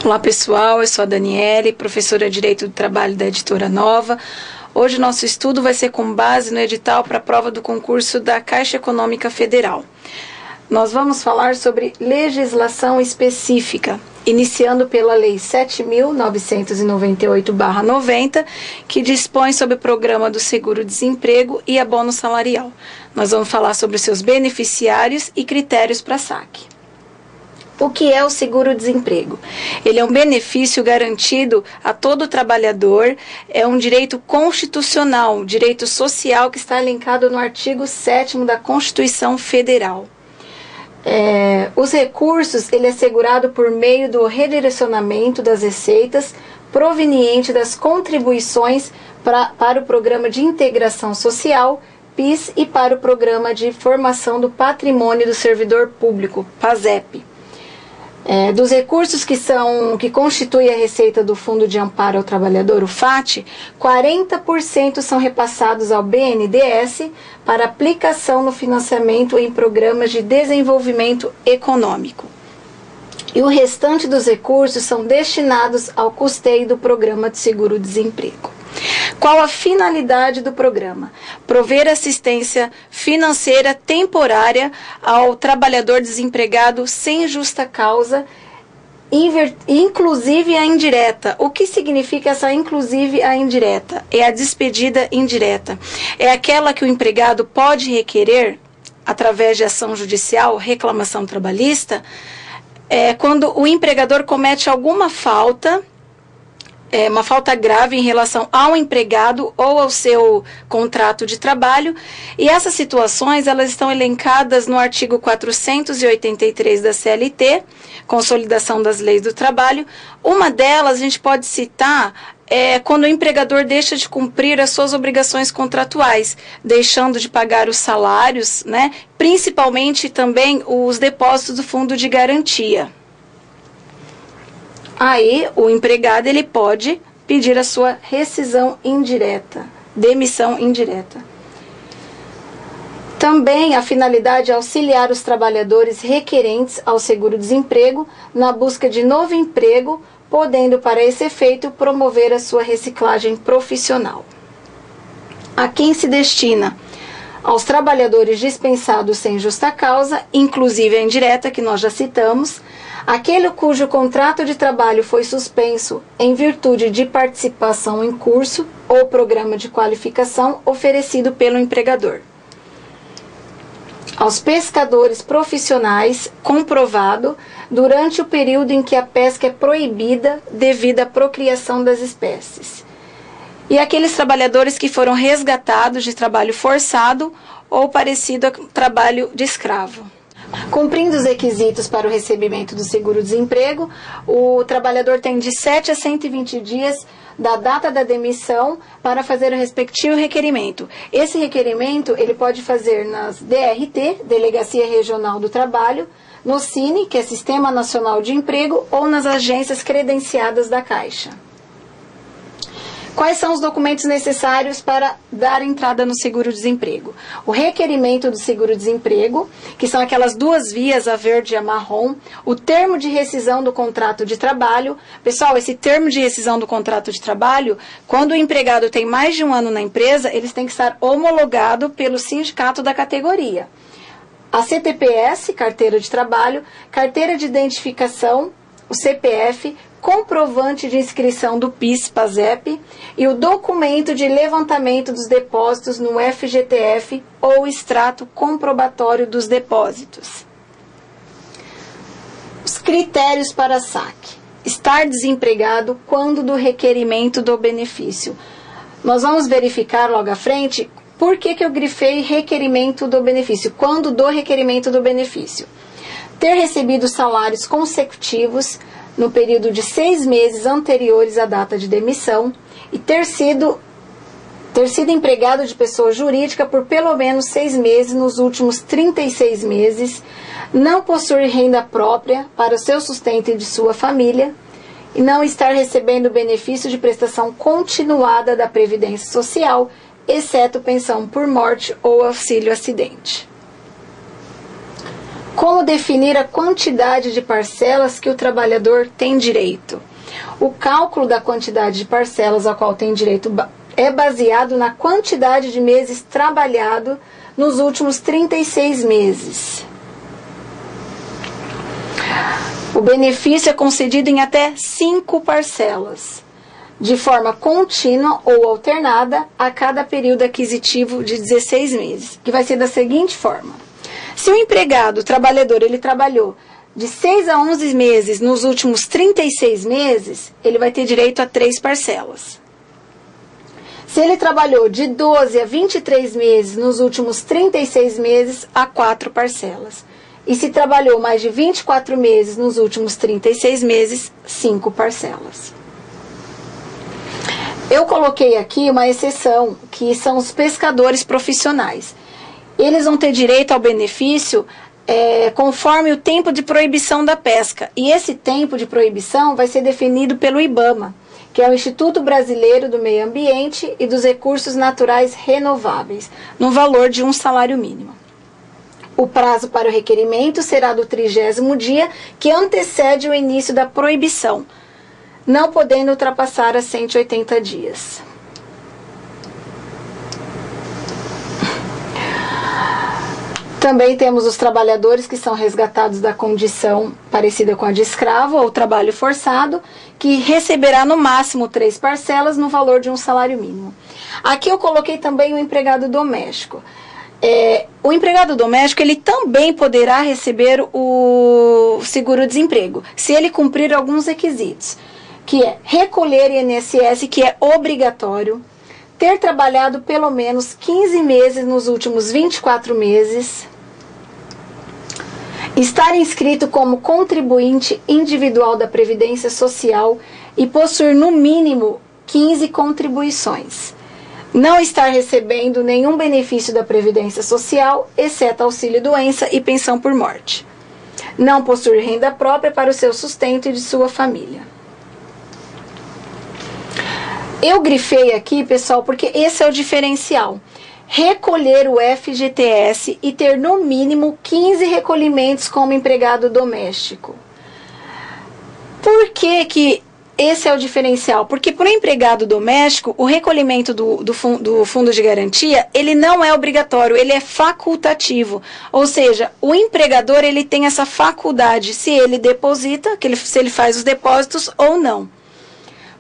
Olá pessoal, eu sou a Daniele, professora de Direito do Trabalho da Editora Nova. Hoje nosso estudo vai ser com base no edital para a prova do concurso da Caixa Econômica Federal. Nós vamos falar sobre legislação específica, iniciando pela Lei 7.998/90, que dispõe sobre o programa do seguro-desemprego e abono salarial. Nós vamos falar sobre os seus beneficiários e critérios para saque. O que é o seguro-desemprego? Ele é um benefício garantido a todo trabalhador, é um direito constitucional, direito social que está elencado no artigo 7º da Constituição Federal. Os recursos, ele é assegurado por meio do redirecionamento das receitas proveniente das contribuições para o Programa de Integração Social, PIS, e para o Programa de Formação do Patrimônio do Servidor Público, PASEP. Dos recursos que constituem a receita do Fundo de Amparo ao Trabalhador, o FAT, 40% são repassados ao BNDES para aplicação no financiamento em programas de desenvolvimento econômico. E o restante dos recursos são destinados ao custeio do programa de seguro-desemprego. Qual a finalidade do programa? Prover assistência financeira temporária ao trabalhador desempregado sem justa causa, inclusive a indireta. O que significa essa inclusive a indireta? É a despedida indireta. É aquela que o empregado pode requerer, através de ação judicial, reclamação trabalhista, quando o empregador comete alguma falta, uma falta grave em relação ao empregado ou ao seu contrato de trabalho, e essas situações elas estão elencadas no artigo 483 da CLT, Consolidação das Leis do Trabalho. Uma delas a gente pode citar quando o empregador deixa de cumprir as suas obrigações contratuais, deixando de pagar os salários, principalmente também os depósitos do fundo de garantia. Aí, o empregado ele pode pedir a sua rescisão indireta, demissão indireta. Também a finalidade é auxiliar os trabalhadores requerentes ao seguro-desemprego na busca de novo emprego, podendo, para esse efeito, promover a sua reciclagem profissional. A quem se destina? Aos trabalhadores dispensados sem justa causa, inclusive a indireta, que nós já citamos, aquele cujo contrato de trabalho foi suspenso em virtude de participação em curso ou programa de qualificação oferecido pelo empregador. Aos pescadores profissionais, comprovado durante o período em que a pesca é proibida devido à procriação das espécies. E aqueles trabalhadores que foram resgatados de trabalho forçado ou parecido a trabalho de escravo. Cumprindo os requisitos para o recebimento do seguro-desemprego, o trabalhador tem de 7 a 120 dias da data da demissão para fazer o respectivo requerimento. Esse requerimento ele pode fazer nas DRT, Delegacia Regional do Trabalho, no SINE, que é Sistema Nacional de Emprego, ou nas agências credenciadas da Caixa. Quais são os documentos necessários para dar entrada no seguro-desemprego? O requerimento do seguro-desemprego, que são aquelas duas vias, a verde e a marrom. O termo de rescisão do contrato de trabalho. Pessoal, esse termo de rescisão do contrato de trabalho, quando o empregado tem mais de um ano na empresa, eles têm que estar homologado pelo sindicato da categoria. A CTPS, carteira de trabalho, carteira de identificação, o CPF, comprovante de inscrição do PIS, PASEP, e o documento de levantamento dos depósitos no FGTF ou extrato comprobatório dos depósitos. Os critérios para saque. Estar desempregado quando do requerimento do benefício. Nós vamos verificar logo à frente por que eu grifei requerimento do benefício, quando do requerimento do benefício. Ter recebido salários consecutivos no período de 6 meses anteriores à data de demissão e ter sido empregado de pessoa jurídica por pelo menos 6 meses nos últimos 36 meses, não possuir renda própria para o seu sustento e de sua família e não estar recebendo benefício de prestação continuada da Previdência Social, exceto pensão por morte ou auxílio acidente. Como definir a quantidade de parcelas que o trabalhador tem direito? O cálculo da quantidade de parcelas a qual tem direito é baseado na quantidade de meses trabalhado nos últimos 36 meses. O benefício é concedido em até 5 parcelas, de forma contínua ou alternada a cada período aquisitivo de 16 meses, que vai ser da seguinte forma. Se o empregado, o trabalhador, ele trabalhou de 6 a 11 meses nos últimos 36 meses, ele vai ter direito a 3 parcelas. Se ele trabalhou de 12 a 23 meses nos últimos 36 meses, a 4 parcelas. E se trabalhou mais de 24 meses nos últimos 36 meses, 5 parcelas. Eu coloquei aqui uma exceção, que são os pescadores profissionais. Eles vão ter direito ao benefício conforme o tempo de proibição da pesca. E esse tempo de proibição vai ser definido pelo IBAMA, que é o Instituto Brasileiro do Meio Ambiente e dos Recursos Naturais Renováveis, no valor de 1 salário mínimo. O prazo para o requerimento será do 30º dia, que antecede o início da proibição, não podendo ultrapassar as 180 dias. Também temos os trabalhadores que são resgatados da condição parecida com a de escravo ou trabalho forçado, que receberá no máximo 3 parcelas no valor de 1 salário mínimo. Aqui eu coloquei também o empregado doméstico. O empregado doméstico, ele também poderá receber o seguro-desemprego, se ele cumprir alguns requisitos, que é recolher INSS, que é obrigatório, ter trabalhado pelo menos 15 meses nos últimos 24 meses, estar inscrito como contribuinte individual da Previdência Social e possuir no mínimo 15 contribuições. Não estar recebendo nenhum benefício da Previdência Social, exceto auxílio-doença e pensão por morte. Não possuir renda própria para o seu sustento e de sua família. Eu grifei aqui, pessoal, porque esse é o diferencial. Recolher o FGTS e ter no mínimo 15 recolhimentos como empregado doméstico. Por que esse é o diferencial? Porque para o empregado doméstico, o recolhimento do fundo de garantia, ele não é obrigatório, ele é facultativo. Ou seja, o empregador, ele tem essa faculdade, se ele deposita, se ele faz os depósitos ou não.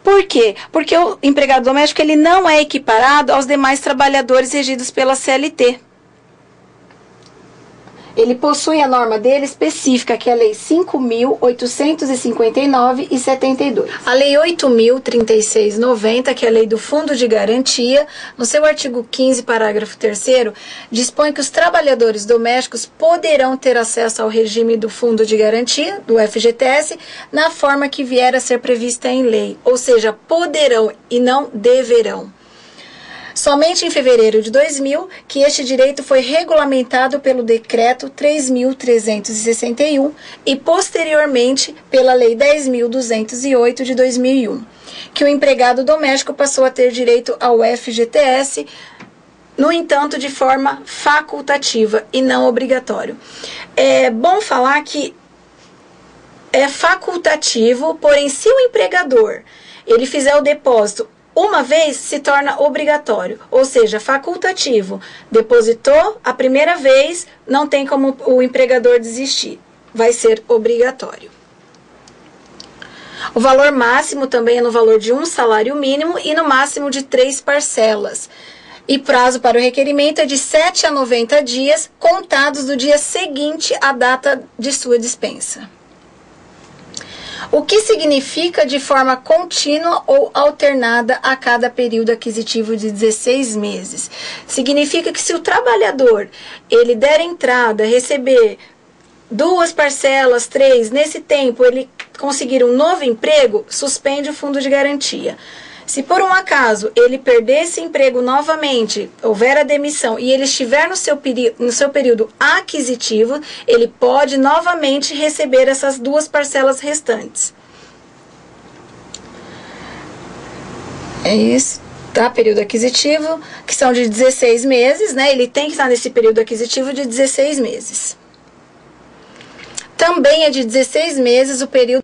Por quê? Porque o empregado doméstico, ele não é equiparado aos demais trabalhadores regidos pela CLT. Ele possui a norma dele específica, que é a Lei 5.859 e 72. A Lei 8.036/90, que é a Lei do Fundo de Garantia, no seu artigo 15, parágrafo 3º, dispõe que os trabalhadores domésticos poderão ter acesso ao regime do Fundo de Garantia, do FGTS, na forma que vier a ser prevista em lei, ou seja, poderão e não deverão. Somente em fevereiro de 2000, que este direito foi regulamentado pelo Decreto 3.361 e, posteriormente, pela Lei 10.208 de 2001, que o empregado doméstico passou a ter direito ao FGTS, no entanto, de forma facultativa e não obrigatório. É bom falar que é facultativo, porém, se o empregador ele fizer o depósito uma vez, se torna obrigatório, ou seja, facultativo. Depositou a primeira vez, não tem como o empregador desistir, vai ser obrigatório. O valor máximo também é no valor de 1 salário mínimo e no máximo de 3 parcelas. E prazo para o requerimento é de 7 a 90 dias, contados do dia seguinte à data de sua dispensa. O que significa de forma contínua ou alternada a cada período aquisitivo de 16 meses? Significa que se o trabalhador ele der entrada, receber 2 parcelas, 3, nesse tempo ele conseguir um novo emprego, suspende o fundo de garantia. Se por um acaso ele perder esse emprego novamente, houver a demissão e ele estiver no seu período aquisitivo, ele pode novamente receber essas 2 parcelas restantes. É isso, tá? Período aquisitivo, que são de 16 meses, né? Ele tem que estar nesse período aquisitivo de 16 meses. também é de 16 meses o período